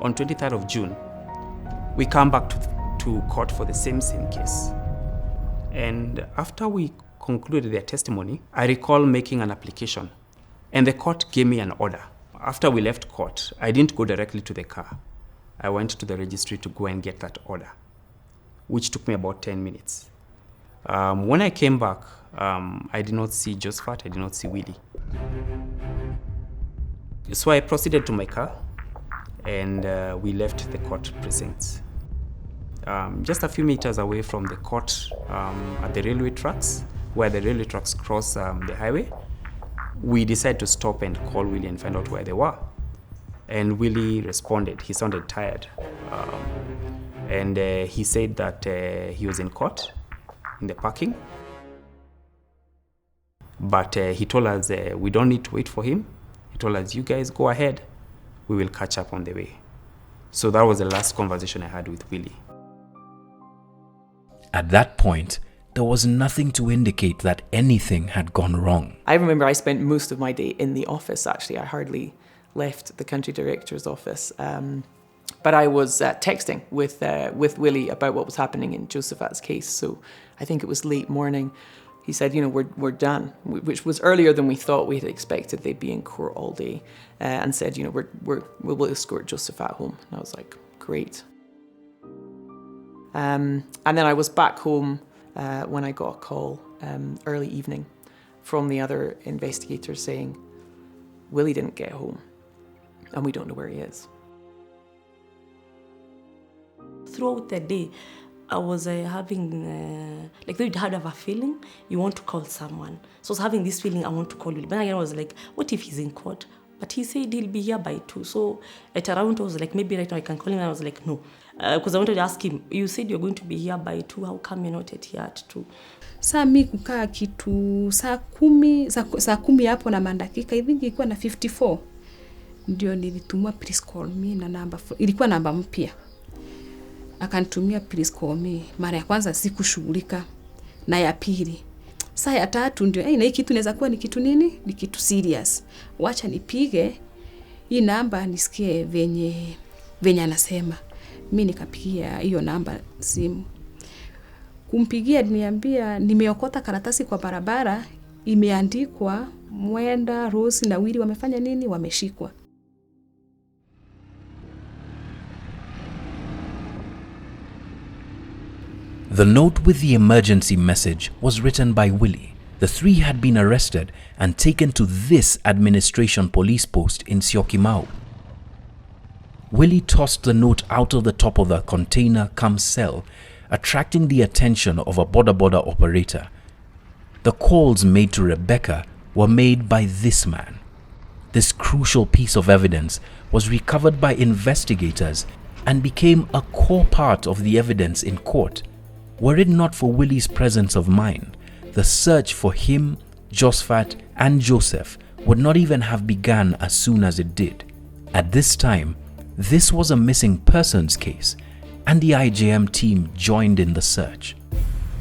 On 23rd of June, we come back to court for the same case. And after we concluded their testimony, I recall making an application, and the court gave me an order. After we left court, I didn't go directly to the car. I went to the registry to go and get that order, which took me about 10 minutes. When I came back, I did not see Josephat, I did not see Willie. So I proceeded to my car, and we left the court precincts. Just a few meters away from the court, at the railway tracks, where the railway tracks cross the highway, we decided to stop and call Willie and find out where they were. And Willie responded. He sounded tired. And he said that he was in court, in the parking. But he told us we don't need to wait for him. He told us, you guys go ahead. We will catch up on the way. So that was the last conversation I had with Willie. At that point, there was nothing to indicate that anything had gone wrong. I remember I spent most of my day in the office, actually. I hardly left the country director's office. But I was texting with Willie about what was happening in Josephat's case. So I think it was late morning. He said, we're done, which was earlier than we thought. We had expected they'd be in court all day, and said, we'll escort Josephat home. And I was like, great. And then I was back home when I got a call early evening from the other investigators saying, Willie didn't get home and we don't know where he is. Throughout the day, I was having, you'd have a feeling you want to call someone. So I was having this feeling I want to call Willie. But again, I was like, what if he's in court? But he said he'll be here by 2. So at around, I was like, maybe right now I can call him. And I was like, no. Because I wanted to ask him, you said you're going to be here by 2. How come you're not here at 2? Saa mi kukaa kitu saa kumi hapo na mandakika. I think ilikuwa na 54. Ndio nilitumwa please call me na namba. Ilikuwa namba mpya. Akanitumia please call me. Mara ya kwanza sikushughulika. Na ya pili. Saa ya 3 ndio, na hii kitu inaweza kuwa ni kitu nini? Ni kitu serious. Wacha nipige hii namba nisikie venye anasema. Mimi nikapigia hiyo namba simu. Kumpigia niambia nimeokota karatasi kwa barabara imeandikwa Mwenda, Rose na Willie wamefanya nini? Wameshikwa. The note with the emergency message was written by Willie. The 3 had been arrested and taken to this administration police post in Syokimau. Willie tossed the note out of the top of the container cum cell, attracting the attention of a border operator. The calls made to Rebecca were made by this man. This crucial piece of evidence was recovered by investigators and became a core part of the evidence in court. Were it not for Willie's presence of mind, the search for him, Josephat, and Joseph would not even have begun as soon as it did. At this time, this was a missing persons case, and the IJM team joined in the search.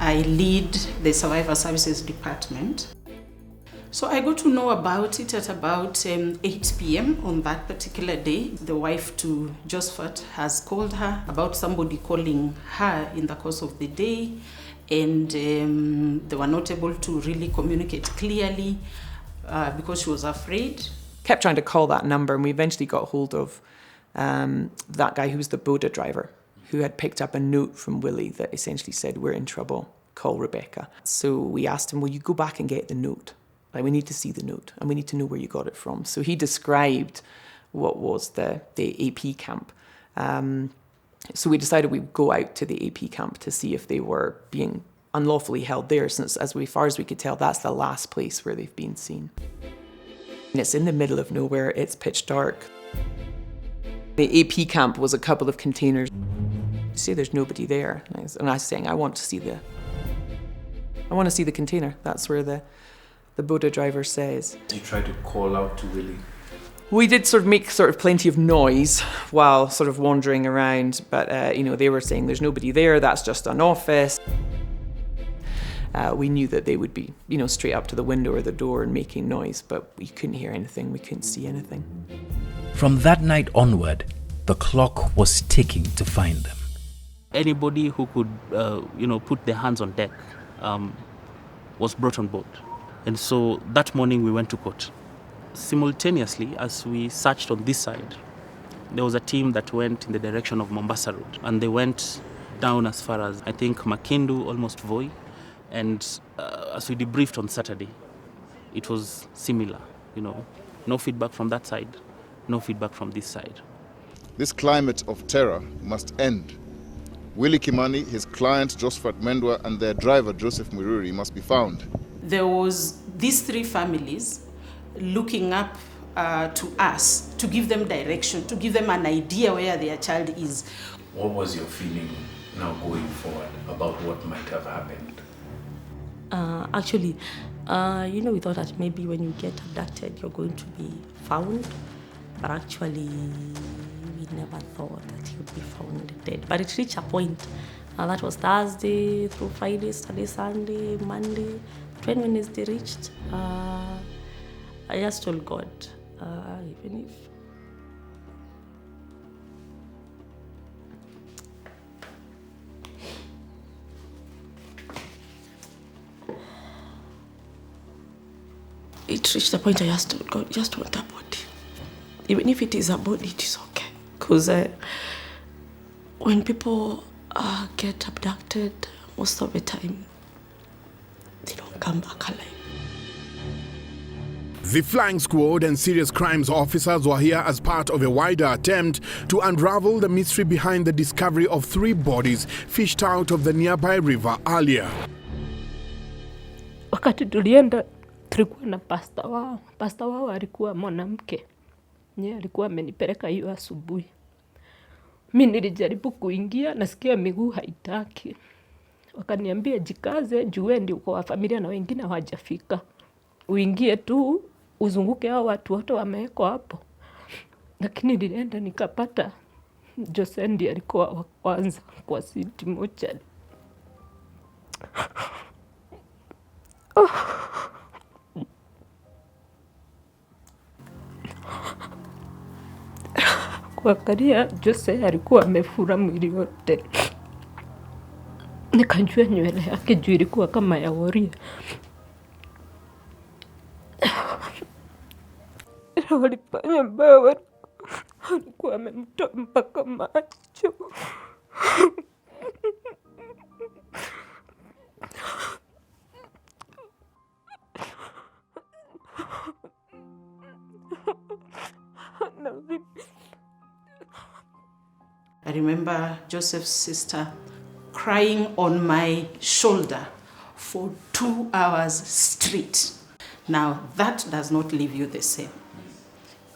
I lead the Survivor Services Department. So I got to know about it at about 8 p.m. on that particular day. The wife to Josephat has called her about somebody calling her in the course of the day, and they were not able to really communicate clearly because she was afraid. Kept trying to call that number, and we eventually got hold of that guy who was the Boda driver, who had picked up a note from Willie that essentially said, we're in trouble, call Rebecca. So we asked him, will you go back and get the note? Like, we need to see the note and we need to know where you got it from. So he described what was the AP camp. So we decided we'd go out to the AP camp to see if they were being unlawfully held there, since as far as we could tell, that's the last place where they've been seen. And it's in the middle of nowhere, it's pitch dark. The AP camp was a couple of containers. You say there's nobody there. And I was saying, I want to see the container. That's where the Boda driver says. You tried to call out to Willie? We did sort of make plenty of noise while sort of wandering around, but they were saying there's nobody there, that's just an office. We knew that they would be, straight up to the window or the door and making noise, but we couldn't hear anything, we couldn't see anything. From that night onward, the clock was ticking to find them. Anybody who could, put their hands on deck was brought on board. And so that morning we went to court. Simultaneously, as we searched on this side, there was a team that went in the direction of Mombasa Road. And they went down as far as, I think, Makindu, almost Voi. And as we debriefed on Saturday, it was similar, No feedback from that side, no feedback from this side. This climate of terror must end. Willie Kimani, his client Josephat Mwendwa, and their driver Joseph Muiruri must be found. There was these three families looking up to us to give them direction, to give them an idea where their child is. What was your feeling now going forward about what might have happened? Actually, we thought that maybe when you get abducted, you're going to be found. But actually, we never thought that you'd be found dead. But it reached a point. That was Thursday through Friday, Saturday, Sunday, Monday. When Wednesday reached, I just told God, even if it reached the point I just told God, just want a body. Even if it is a body, it is okay. Because when people get abducted, most of the time, they don't come back alive. The flying squad and serious crimes officers were here as part of a wider attempt to unravel the mystery behind the discovery of 3 bodies fished out of the nearby river earlier. Wakati tulienda tulikuwa na pasta wao. Pasta wao alikuwa mwanamke. Yeye alikuwa amenipeleka hiyo asubuhi. Mimi nilijaribu kuingia, nasikia miguu haitaki. Wakaniambia jikaze, juendi uko wa familia na wengine hawajafika. Uingie tu, uzunguke hao watu wote wamewekwa hapo. Lakini nilienda nikapata Joseph ndiye alikuwa wa kwanza kwa siti moja. Kuangalia Joseph alikuwa amefura mwili yote. Nikajua nywele yake juu ilikuwa kama ya waria. Walifanya mbaya, walikuwa wamemtoa mpaka macho. I remember Joseph's sister crying on my shoulder for 2 hours straight. Now, that does not leave you the same.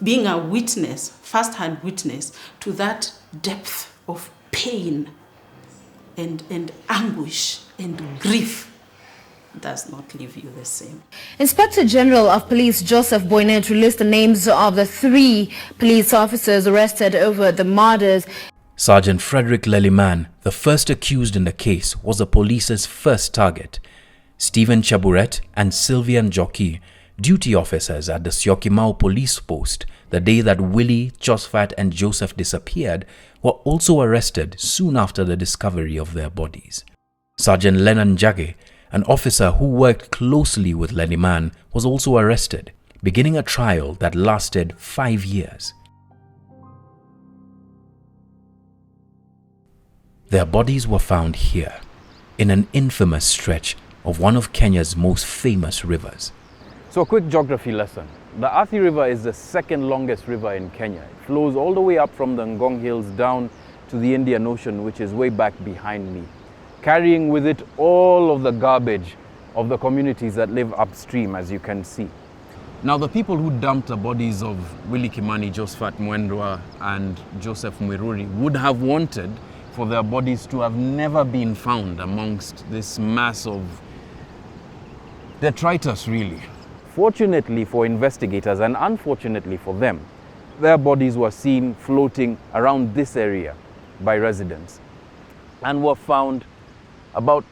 Being a witness, first-hand witness, to that depth of pain and anguish and grief does not leave you the same. Inspector General of Police Joseph Muiruri released the names of the 3 police officers arrested over the murders. Sergeant Frederick Leliman, the first accused in the case, was the police's first target. Stephen Chaburet and Sylvian Jockey, duty officers at the Syokimau police post the day that Willie, Josephat and Joseph disappeared, were also arrested soon after the discovery of their bodies. Sergeant Lennon Jage, an officer who worked closely with Leliman, was also arrested, beginning a trial that lasted 5 years. Their bodies were found here, in an infamous stretch of one of Kenya's most famous rivers. So a quick geography lesson. The Athi River is the second longest river in Kenya. It flows all the way up from the Ngong Hills down to the Indian Ocean, which is way back behind me, carrying with it all of the garbage of the communities that live upstream, as you can see. Now, the people who dumped the bodies of Willie Kimani, Josephat Mwendwa and Joseph Muiruri would have wanted for their bodies to have never been found amongst this mass of detritus, really. Fortunately for investigators and unfortunately for them, their bodies were seen floating around this area by residents and were found about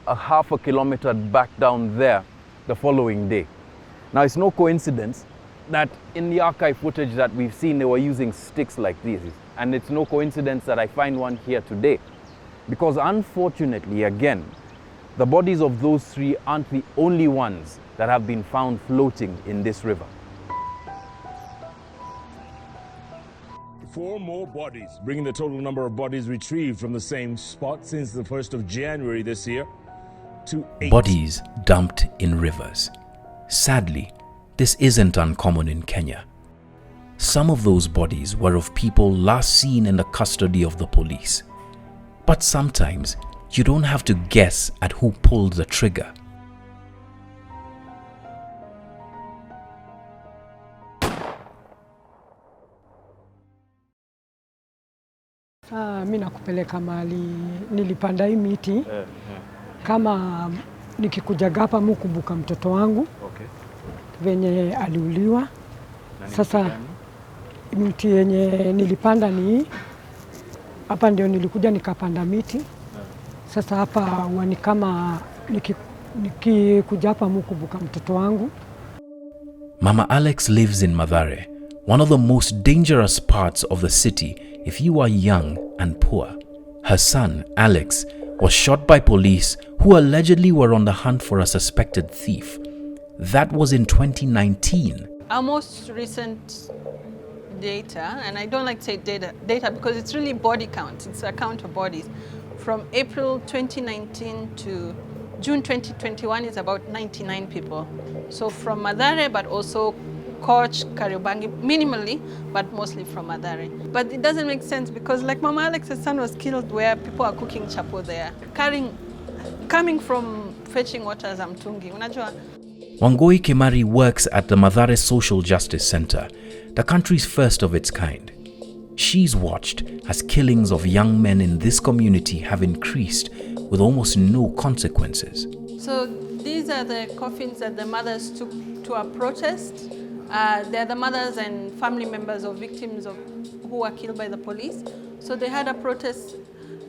a half a kilometer back down there the following day. Now, it's no coincidence that in the archive footage that we've seen, they were using sticks like these. And it's no coincidence that I find one here today. Because unfortunately, again, the bodies of those three aren't the only ones that have been found floating in this river. 4 more bodies, bringing the total number of bodies retrieved from the same spot since the 1st of January this year to 8. Bodies dumped in rivers. Sadly, this isn't uncommon in Kenya. Some of those bodies were of people last seen in the custody of the police. But sometimes, you don't have to guess at who pulled the trigger. Mimi nakupeleka mahali nilipanda hii miti. Kama nikikuja hapa mkubuka mtoto wangu. Venye aliuliwa. Sasa miti yenye nilipanda ni hapa ndio nilikuja nikapanda miti. Sasa hapa wani kama nikikuja hapa mkubuka mtoto wangu. Mama Alex lives in Mathare, one of the most dangerous parts of the city if you are young and poor. Her son, Alex, was shot by police who allegedly were on the hunt for a suspected thief. That was in 2019. Our most recent data, and I don't like to say data because it's really body count, it's a count of bodies. From April 2019 to June 2021 is about 99 people. So from Mathare, but also Koch, Kariobangi, minimally, but mostly from Mathare. But it doesn't make sense because like Mama Alex's son was killed where people are cooking chapo there. Coming from fetching water as Mtungi. Unajua? Wangoi Kimari works at the Mathare Social Justice Center, the country's first of its kind. She's watched as killings of young men in this community have increased with almost no consequences. So these are the coffins that the mothers took to a protest. They're the mothers and family members of victims who were killed by the police. So they had a protest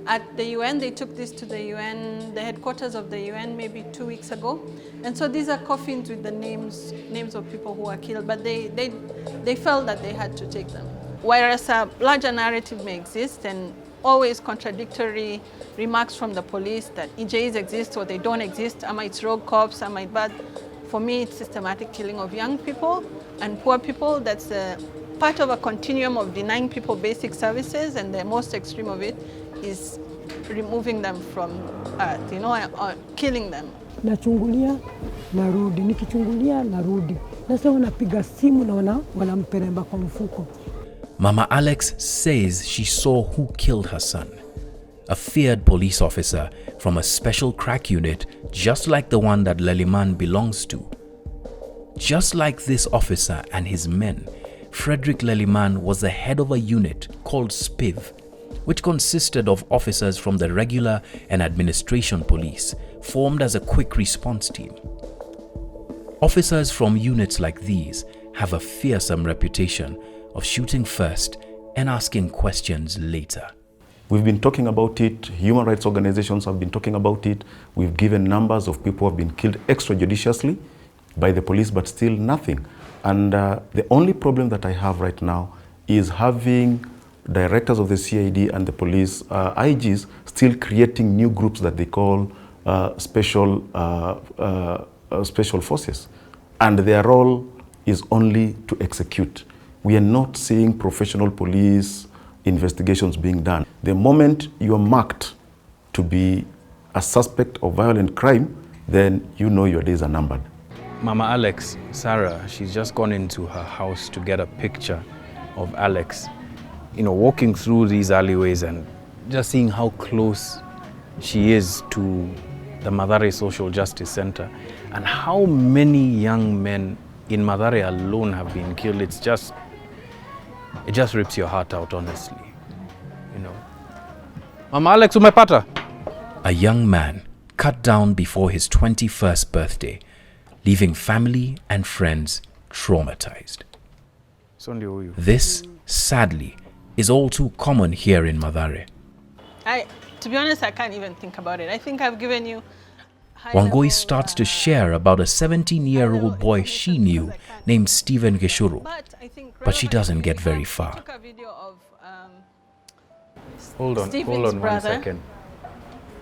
at the UN. They took this to the UN, the headquarters of the UN, maybe 2 weeks ago. And so these are coffins with the names of people who were killed, but they felt that they had to take them. Whereas a larger narrative may exist and always contradictory remarks from the police that EJs exist or they don't exist, am it's rogue cops, am I bad? For me, it's systematic killing of young people and poor people. That's part of a continuum of denying people basic services, and the most extreme of it is removing them from earth, or killing them. Nachungulia, narudi, nikichungulia, narudi. Sasa wanapiga simu na wanamperemba kwa mfuko. Mama Alex says she saw who killed her son, a feared police officer from a special crack unit just like the one that Leliman belongs to. Just like this officer and his men, Frederick Leliman was the head of a unit called SPIV, which consisted of officers from the regular and administration police, formed as a quick response team. Officers from units like these have a fearsome reputation of shooting first and asking questions later. We've been talking about it, human rights organizations have been talking about it, we've given numbers of people who have been killed extrajudiciously by the police, but still nothing. And the only problem that I have right now is having directors of the CID and the police, IGs, still creating new groups that they call special forces. And their role is only to execute. We are not seeing professional police investigations being done. The moment you are marked to be a suspect of violent crime, then you know your days are numbered. Mama Alex, Sarah, she's just gone into her house to get a picture of Alex, walking through these alleyways and just seeing how close she is to the Mathare Social Justice Center and how many young men in Mathare alone have been killed. It just rips your heart out, honestly. Mama Alex, umepata? A young man cut down before his 21st birthday, leaving family and friends traumatized. This, sadly, is all too common here in Mathare. To be honest, I can't even think about it. I think I've given you... Wangoi starts to share about a 17-year-old boy she knew named Stephen Geshuru, but she doesn't get very far. I took a video of Hold on Stephen's one brother. second.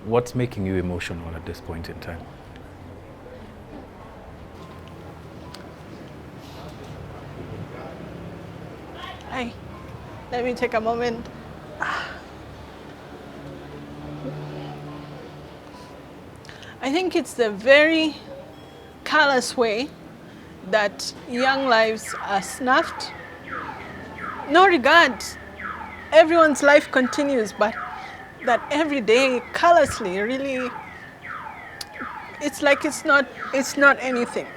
What's making you emotional at this point in time? Hi. Let me take a moment. I think it's the very callous way that young lives are snuffed. No regard. Everyone's life continues, but that every day callously, really, it's like it's not anything.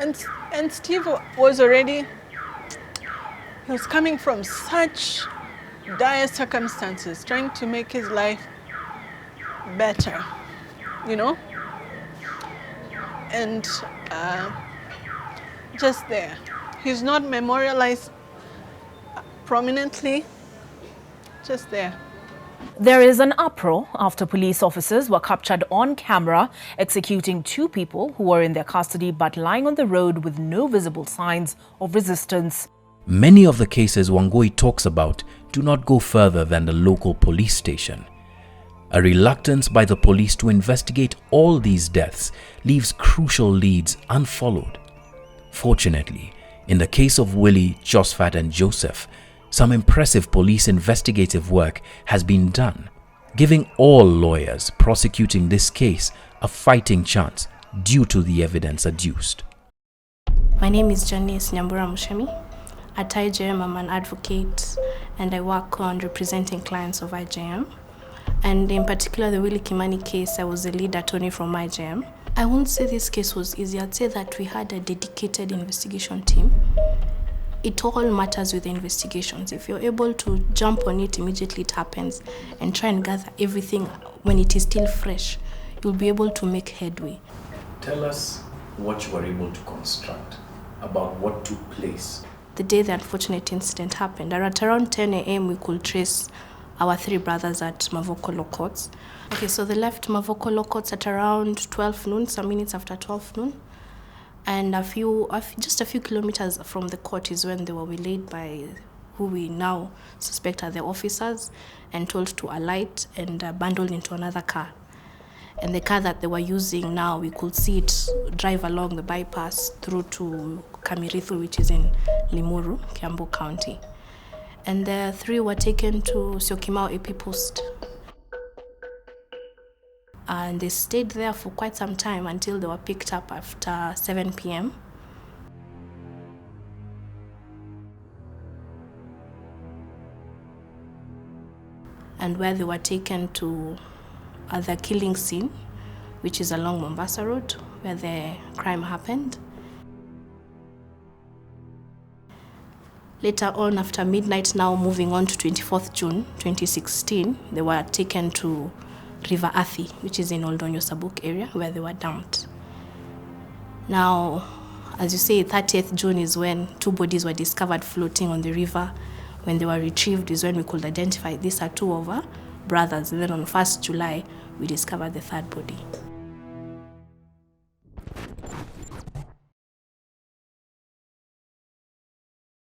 And Steve was already, he was coming from such dire circumstances, trying to make his life better, you know? And just there. He's not memorialized prominently, just there. There is an uproar after police officers were captured on camera executing 2 people who were in their custody but lying on the road with no visible signs of resistance. Many of the cases Wangui talks about do not go further than the local police station. A reluctance by the police to investigate all these deaths leaves crucial leads unfollowed. Fortunately, in the case of Willie, Josephat and Joseph, some impressive police investigative work has been done, giving all lawyers prosecuting this case a fighting chance due to the evidence adduced. My name is Janice Nyambura Mushemi. At IJM, I'm an advocate and I work on representing clients of IJM. And in particular, the Willie Kimani case, I was the lead attorney from IJM. I won't say this case was easy. I'd say that we had a dedicated investigation team. It all matters with the investigations. If you're able to jump on it immediately, it happens, and try and gather everything when it is still fresh, you'll be able to make headway. Tell us what you were able to construct about what took place. The day the unfortunate incident happened, at around 10 a.m. we could trace our 3 brothers at Mavoko Law Courts. Okay, so they left Mavoko Law Courts at around 12 noon, some minutes after 12 noon. And just a few kilometers from the court is when they were waylaid by who we now suspect are the officers and told to alight and bundled into another car. And the car that they were using now, we could see it drive along the bypass through to Kamirithu, which is in Limuru, Kiambu County. And the 3 were taken to Syokimau AP Post. And they stayed there for quite some time until they were picked up after 7 p.m. And where they were taken to the killing scene, which is along Mombasa Road, where the crime happened. Later on, after midnight, now moving on to 24th June 2016, they were taken to River Athi, which is in Oldonyo Sabuk area, where they were dumped. Now, as you say, 30th June is when 2 bodies were discovered floating on the river. When they were retrieved is when we could identify these are 2 of our brothers. And then on 1st July, we discovered the 3rd body.